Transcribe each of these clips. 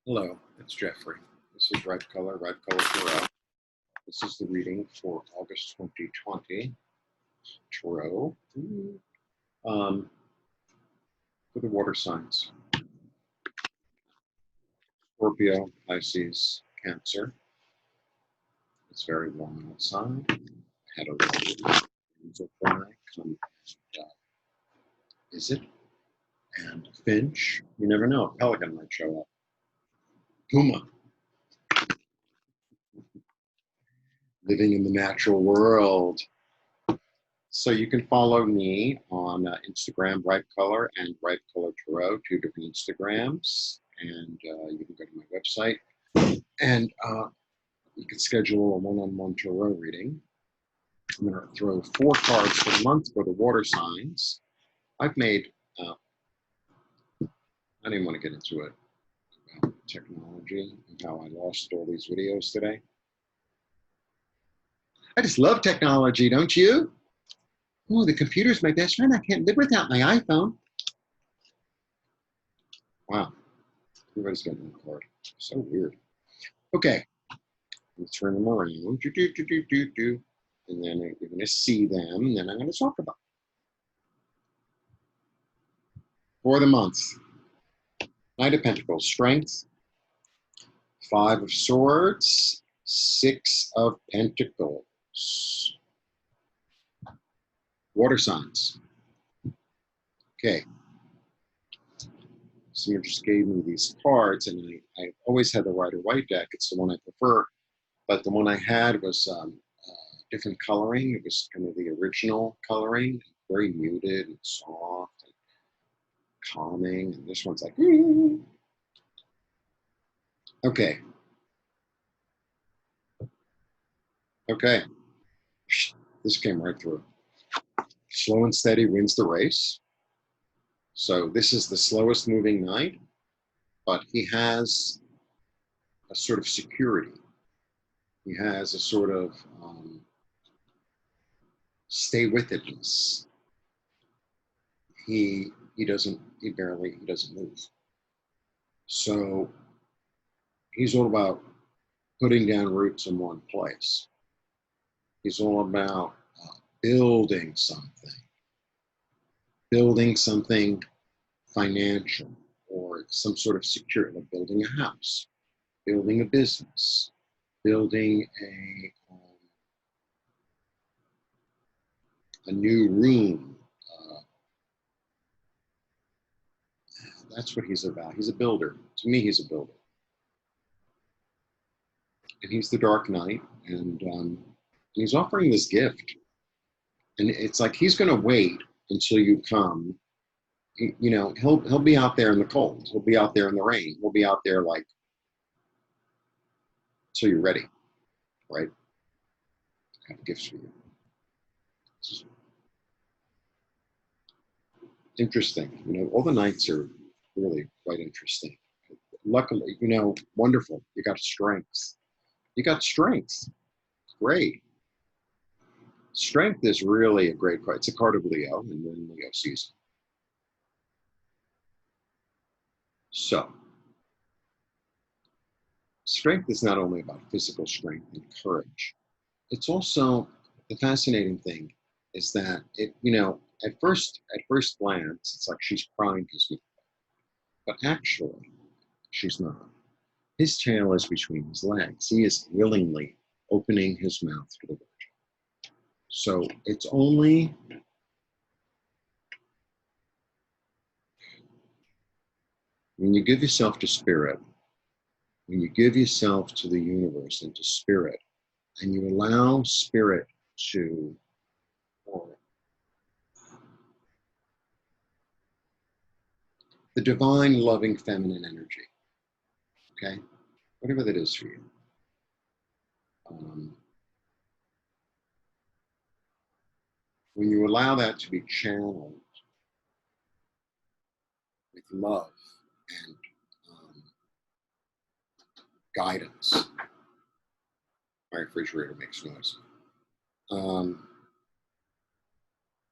Hello, it's Jeffrey. This is Red Color Tarot. This is the reading for August 2020 Tarot for the water signs: Scorpio, Pisces, Cancer. It's very warm outside. I had a little fly come. Is it? And finch. You never know. A pelican might show up. Puma. Living in the natural world. So you can follow me on Instagram, Bright Color, and Bright Color Tarot, two different Instagrams. And you can go to my website. And you can schedule a one-on-one tarot reading. I'm going to throw 4 cards for the month for the water signs. I've made, I don't even want to get into it, about technology and how I lost all these videos today. I just love technology, don't you? Oh, the computer's my best friend. I can't live without my iPhone. Wow. Everybody's getting a card. So weird. Okay. Let's turn them around. And then you're going to see them. And then I'm going to talk about them. For the month. Knight of Pentacles. Strength. 5 of Swords. 6 of Pentacles. Water signs. Okay. Someone just gave me these cards, and I always had the Rider White deck. It's the one I prefer. But the one I had was different coloring. It was kind of the original coloring, very muted and soft and calming. And this one's like, okay. Okay. This came right through. Slow and steady wins the race. So this is the slowest moving knight, but he has a sort of security. He has a sort of stay with itness. He doesn't move. So he's all about putting down roots in one place. He's all about building something financial, or some sort of security, like building a house, building a business, building a new room. That's what he's about. He's a builder. To me, he's a builder. And he's the Dark Knight, and he's offering this gift. And it's like he's going to wait until you come. He'll be out there in the cold. He'll be out there in the rain. He'll be out there like until you're ready, right? I have gifts for you. Interesting. All the nights are really quite interesting. Luckily, wonderful. You got strength. Great. Strength is really a great card. It's a card of Leo, and then Leo season. So, strength is not only about physical strength and courage. It's also, the fascinating thing is that at first glance, it's like she's crying because he, but actually, she's not. His tail is between his legs. He is willingly opening his mouth to the world. So it's only when you give yourself to spirit, when you give yourself to the universe and to spirit, and you allow spirit to the divine, loving, feminine energy, okay? Whatever that is for you. When you allow that to be channeled with love and guidance. My refrigerator makes noise.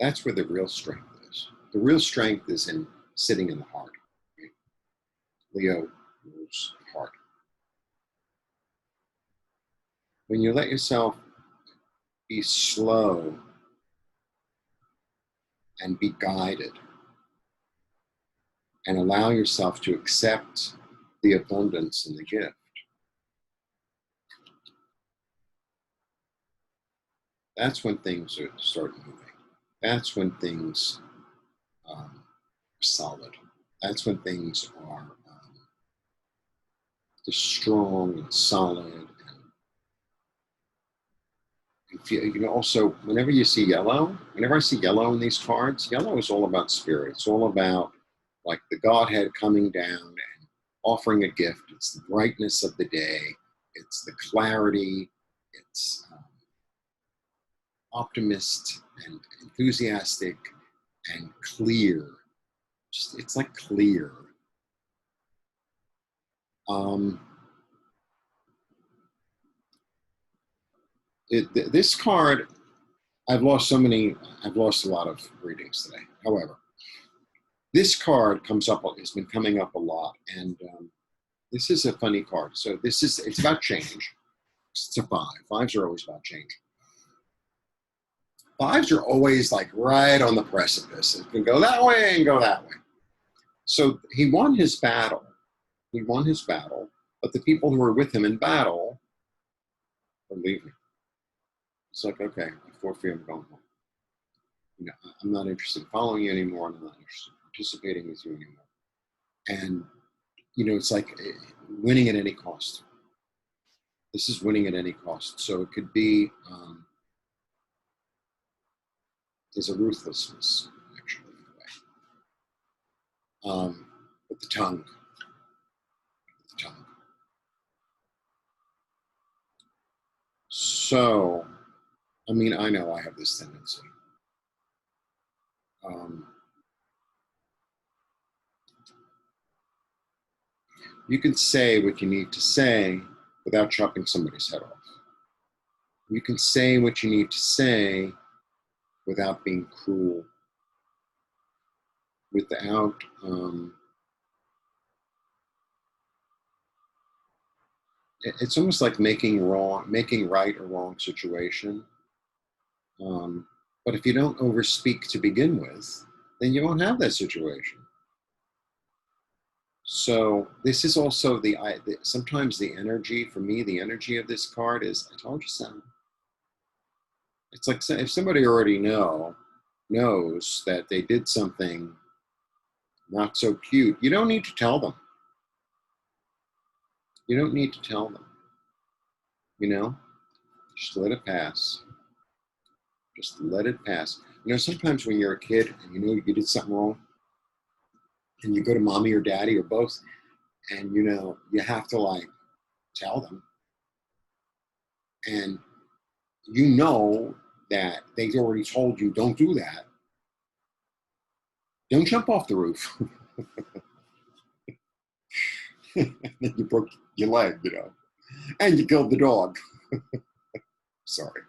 That's where the real strength is. The real strength is in sitting in the heart. Right? Leo rules the heart. when you let yourself be slow and be guided and allow yourself to accept the abundance and the gift, that's when things start moving. That's when things are solid. That's when things are just strong and solid. And you know, also, whenever you see yellow, whenever I see yellow in these cards, yellow is all about spirit. It's all about like the Godhead coming down and offering a gift. It's the brightness of the day. It's the clarity. It's optimist and enthusiastic and clear. It's like clear. This card, I've lost a lot of readings today. However, this card comes up, has been coming up a lot. And this is a funny card. So it's about change. It's a 5. 5s are always about change. 5s are always like right on the precipice. It can go that way and go that way. So he won his battle. But the people who were with him in battle are leaving. It's like, okay, I forfeit, I'm going home. You know, I'm not interested in following you anymore. I'm not interested in participating with you anymore. And, you know, it's like winning at any cost. This is winning at any cost. So it could be, there's a ruthlessness, actually, in a way. With the tongue. So, I mean, I know I have this tendency. You can say what you need to say without chopping somebody's head off. You can say what you need to say without being cruel, without it's almost like making right or wrong situation. But if you don't overspeak to begin with, then you won't have that situation. So this is also sometimes the energy, for me, the energy of this card is, I told you so. It's like if somebody already knows that they did something not so cute, you don't need to tell them. You don't need to tell them. You know, just let it pass. Just let it pass. You know, sometimes when you're a kid and you know you did something wrong, and you go to mommy or daddy or both, and you know you have to like tell them, and you know that they already told you don't do that. Don't jump off the roof. You broke your leg, you know, and you killed the dog. Sorry.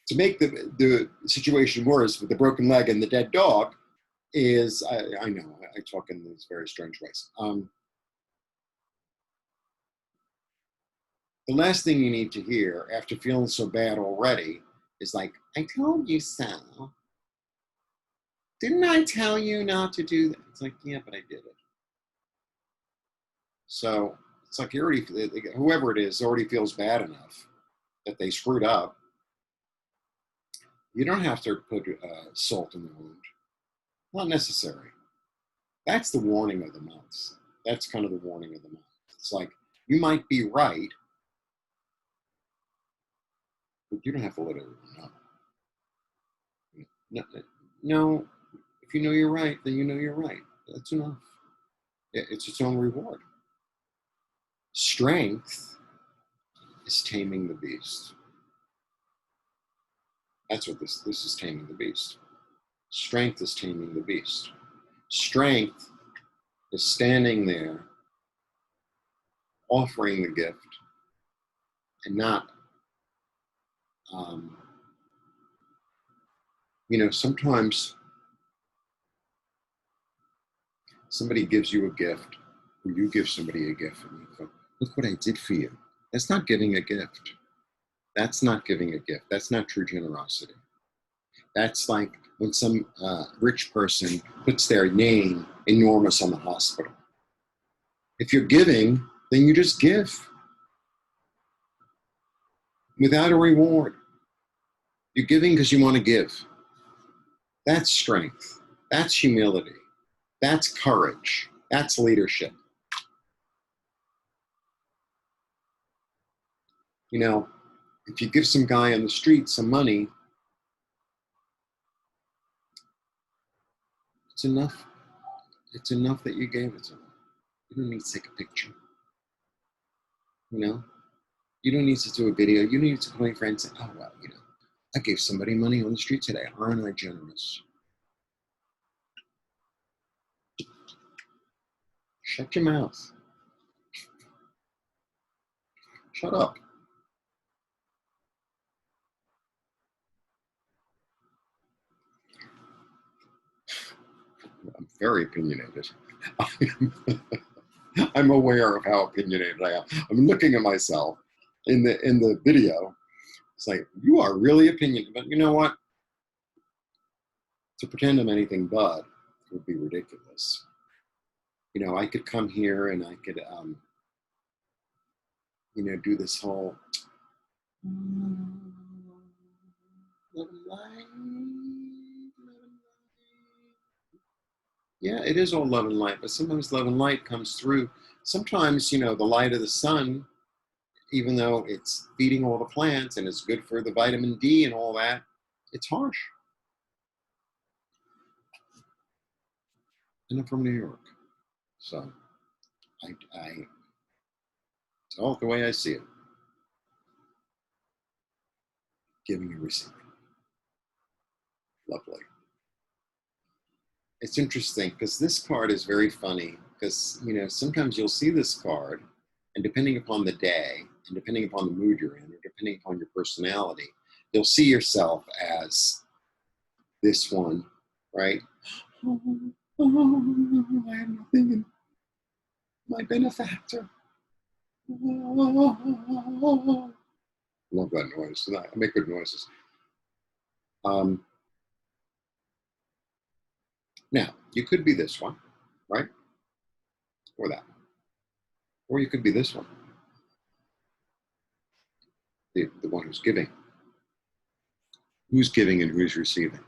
To make the situation worse with the broken leg and the dead dog is, I know, I talk in these very strange ways. The last thing you need to hear after feeling so bad already is like, I told you so. Didn't I tell you not to do that? It's like, yeah, but I did it. So it's like whoever it is already feels bad enough that they screwed up. You don't have to put salt in the wound. Not necessary. That's the warning of the month. That's kind of the warning of the month. It's like, you might be right, but you don't have to let everyone know. No, if you know you're right, then you know you're right. That's enough. It's its own reward. Strength is taming the beast. That's what this is, taming the beast. Strength is taming the beast. Strength is standing there offering the gift and not, you know, sometimes somebody gives you a gift Or you give somebody a gift and you go, look what I did for you. That's not giving a gift. That's not giving a gift. That's not true generosity. That's like when some rich person puts their name enormous on the hospital. If you're giving, then you just give without a reward. You're giving because you want to give. That's strength. That's humility. That's courage. That's leadership. You know, if you give some guy on the street some money, it's enough. It's enough that you gave it to him. You don't need to take a picture. You know, you don't need to do a video. You need to call your friend and say, oh, well, you know, I gave somebody money on the street today. Aren't I generous? Shut your mouth. Shut up. I'm very opinionated. I'm aware of how opinionated I am. I'm looking at myself in the video. It's like, you are really opinionated. But you know what? To pretend I'm anything but would be ridiculous. You know, I could come here and I could, you know, do this whole love and light, love and light. Yeah, it is all love and light, but sometimes love and light comes through. Sometimes, you know, the light of the sun, even though it's feeding all the plants and it's good for the vitamin D and all that, it's harsh. And I'm from New York, so I it's all the way I see it. Giving and receiving. Lovely. It's interesting because this card is very funny because, you know, sometimes you'll see this card and depending upon the day and depending upon the mood you're in or depending upon your personality, you'll see yourself as this one, right? Oh, I have nothing in my benefactor. Oh. Love that noise. I make good noises. Now, you could be this one, right? Or that one. Or you could be this one, the one who's giving. Who's giving and who's receiving?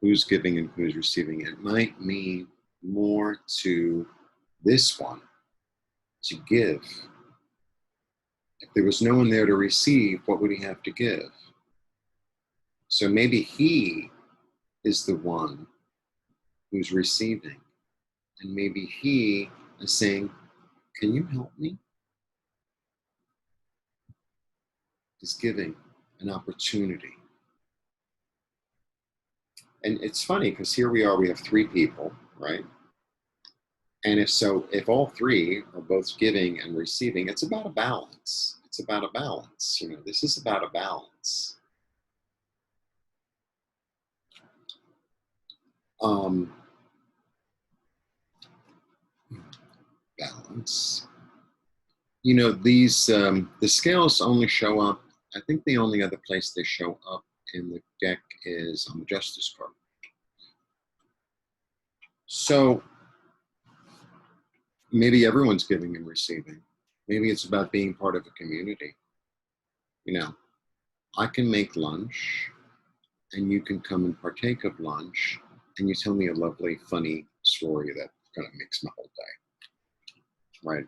Who's giving and who's receiving? It might mean more to this one to give. If there was no one there to receive, what would he have to give? So maybe he is the one who's receiving. And maybe he is saying, can you help me? He's giving an opportunity. And it's funny because here we are, we have three people, right? And if all three are both giving and receiving, it's about a balance. It's about a balance. You know, this is about a balance. Balance. You know, these the scales only show up. I think the only other place they show up in the deck is on the Justice card. So maybe everyone's giving and receiving. Maybe it's about being part of a community. You know, I can make lunch and you can come and partake of lunch and you tell me a lovely, funny story that kind of makes my whole day, right?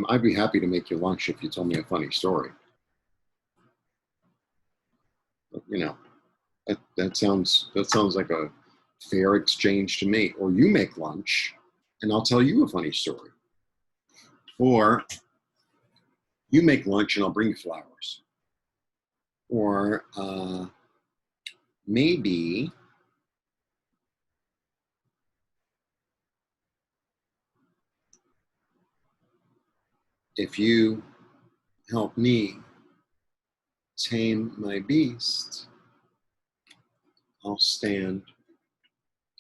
I'd be happy to make you lunch if you told me a funny story. But, you know, that sounds like a fair exchange to me. Or you make lunch and I'll tell you a funny story. Or you make lunch and I'll bring you flowers. Or maybe if you help me tame my beast, I'll stand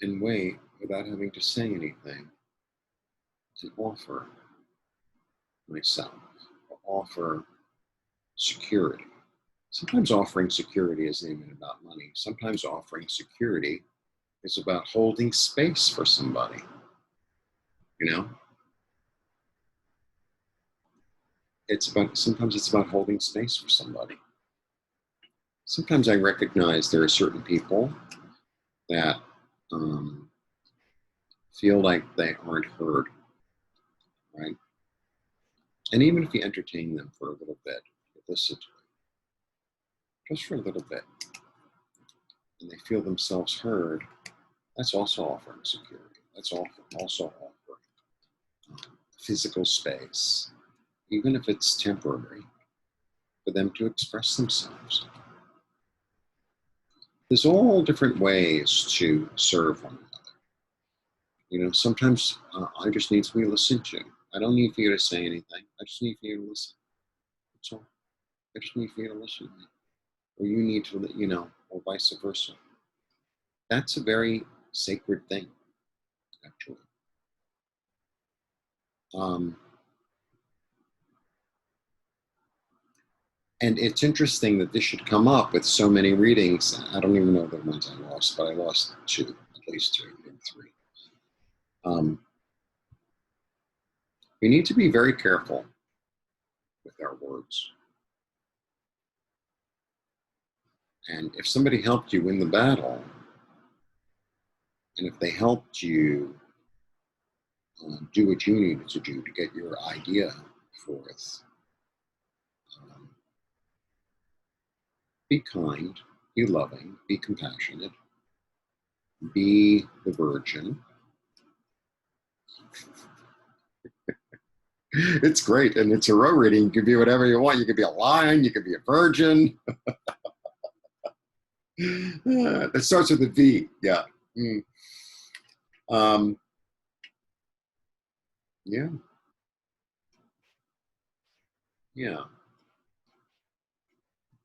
and wait without having to say anything, to offer myself, to offer security. Sometimes offering security isn't even about money. Sometimes offering security is about holding space for somebody, you know? Sometimes it's about holding space for somebody. Sometimes I recognize there are certain people that feel like they aren't heard, right? And even if you entertain them for a little bit, you listen to them, just for a little bit, and they feel themselves heard, that's also offering security. That's also offering physical space, even if it's temporary, for them to express themselves. There's all different ways to serve one another. You know, sometimes I just need to be listened to. I don't need for you to say anything. I just need for you to listen. That's all. I just need for you to listen to me. Or you need to, you know, or vice versa. That's a very sacred thing, actually. And it's interesting that this should come up with so many readings. I don't even know the ones I lost, but I lost two, at least two, maybe three. We need to be very careful with our words. And if somebody helped you win the battle, and if they helped you do what you needed to do to get your idea forth, be kind, be loving, be compassionate, be the virgin. It's great, and it's a tarot reading. You can be whatever you want. You could be a lion, you could be a virgin. That starts with a V, yeah. Yeah, yeah.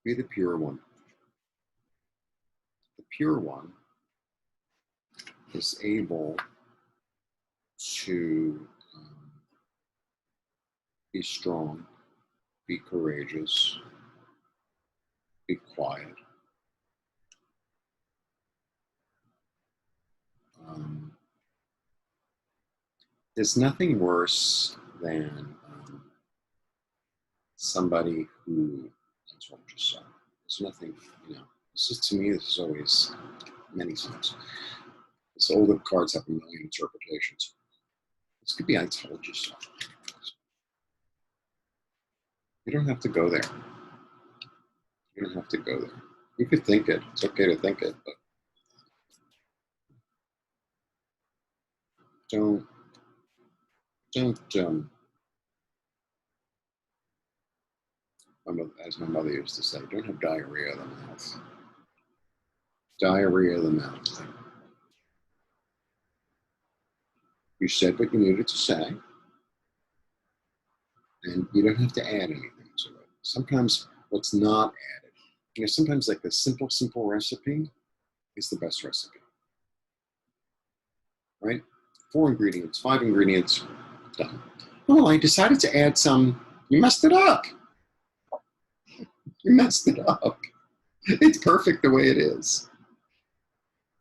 Be the pure one. The pure one is able to be strong, be courageous, be quiet. There's nothing worse than somebody who, I told you so. There's nothing, you know, this is, to me, this is always many times. This older cards have a million interpretations. This could be, I told you so. You don't have to go there. You don't have to go there. You could think it. It's okay to think it, but don't, as my mother used to say, don't have diarrhea of the mouth. Diarrhea of the mouth. You said what you needed to say, and you don't have to add anything to it. Sometimes what's not added, you know, sometimes like the simple recipe is the best recipe, right? 4 ingredients, 5 ingredients, done. Oh, I decided to add some. You messed it up. You messed it up. It's perfect the way it is.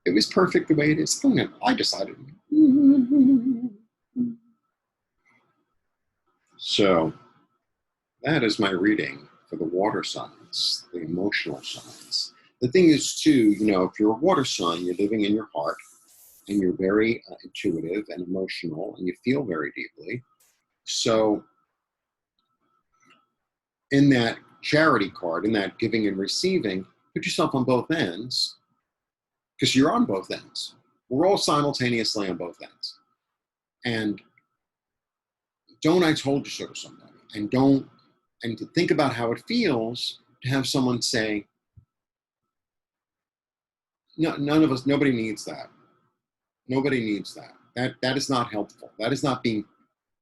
It was perfect the way it is. Oh, no, I decided. So that is my reading for the water signs, the emotional signs. The thing is, too, you know, if you're a water sign, you're living in your heart, and you're very intuitive and emotional, and you feel very deeply. So in that charity card, in that giving and receiving, put yourself on both ends, because you're on both ends. We're all simultaneously on both ends. And don't I told you so to somebody. And to think about how it feels to have someone say, no, none of us, nobody needs that. Nobody needs that. That is not helpful. That is not being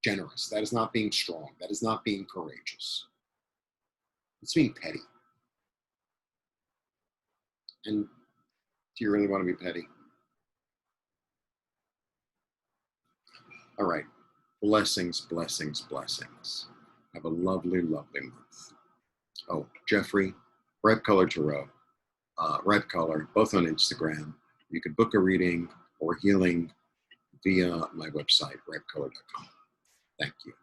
generous. That is not being strong. That is not being courageous. It's being petty. And do you really want to be petty? All right. Blessings, blessings, blessings. Have a lovely, lovely month. Oh, Jeffrey, Bright Color Tarot, Red Color, both on Instagram. You can book a reading or healing via my website, redcolor.com. Thank you.